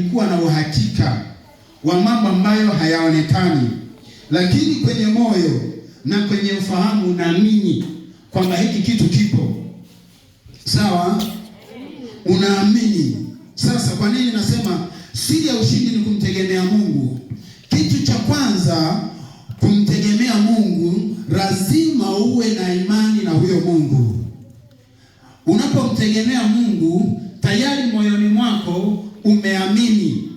kuwa na uhakika wa mambo ambayo hayaonekani, lakini kwenye moyo na kwenye ufahamu unaamini kwamba hiki kitu kipo. Sawa? Unaamini. Sasa kwa nini nasema siri ya ushindi ni kumtegemea Mungu? Kitu cha kwanza, kumtegemea Mungu, lazima uwe na imani na huyo Mungu. Unapomtegemea Mungu, tayari moyoni mwako umeamini.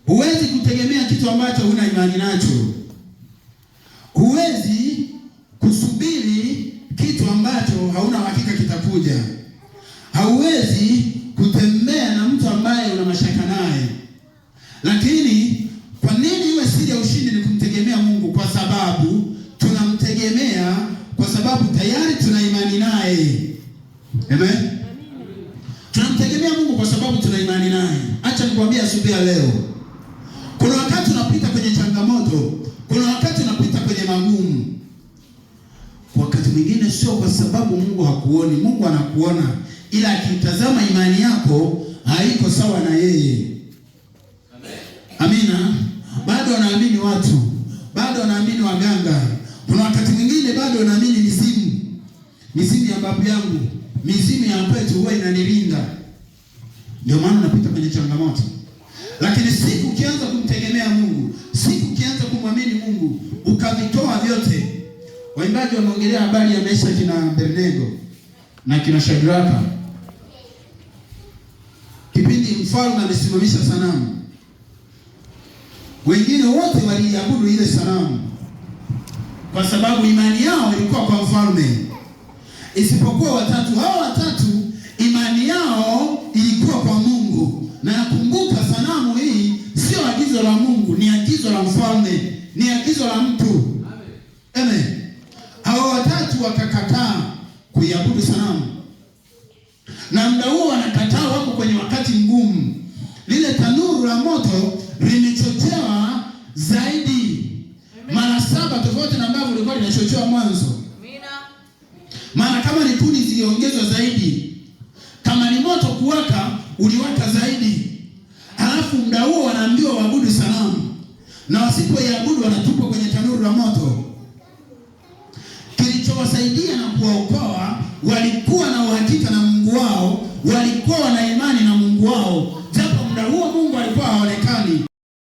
Huwezi kutegemea kitu ambacho huna imani nacho. Huwezi kusubiri kitu ambacho hauna hakika kitakuja. Hauwezi kutembea na mtu ambaye una mashaka naye. Lakini kwa nini iwe siri ya ushindi ni kumtegemea Mungu? Kwa sababu tunamtegemea, kwa sababu tayari tuna imani naye. Amen. Tunamtegemea Mungu kwa sababu tuna imani naye. Acha nikwambie asubuhi leo, kuna wakati unapita kwenye changamoto, kuna wakati unapita kwenye magumu. Wakati mwingine sio kwa sababu Mungu hakuoni, Mungu anakuona, ila akitazama imani yako haiko sawa na yeye. Amina. Bado anaamini watu, bado anaamini waganga. Kuna wakati mwingine bado anaamini mizimu. Mizimu ya babu yangu, mizimu ya kwetu huwa inanilinda. Ndio maana unapita kwenye changamoto. Lakini siku ukianza kumtegemea Mungu, siku ukianza kumwamini Mungu, ukavitoa vyote. Waimbaji wameongelea habari ya maisha kina Abednego na kina Shadraka. Kipindi mfalme amesimamisha sanamu, wengine wote waliabudu ile sanamu kwa sababu imani yao ilikuwa kwa mfalme, isipokuwa watatu. Hao watatu imani yao ilikuwa kwa Mungu. Na nakumbuka sanamu hii sio agizo la Mungu, ni agizo la mfalme, ni agizo la mtu. Amen. Hao watatu wakakataa kuiabudu sanamu. Na muda huo wanakataa, wako kwenye wakati mgumu. Lile tanuru la moto limechochewa zaidi mara 7 tofauti na ambavyo lilikuwa linachochewa mwanzo. Maana kama ni kuni ziliongezwa zaidi, kama ni moto kuwaka uliwaka zaidi. Alafu muda huo wanaambiwa waabudu sanamu, na wasipoiabudu wanatupwa kwenye tanuru la moto. Kilichowasaidia na kuwaokoa, walikuwa na uhakika na Mungu wao, walikuwa na imani na Mungu wao, japo muda huo Mungu alikuwa haonekani.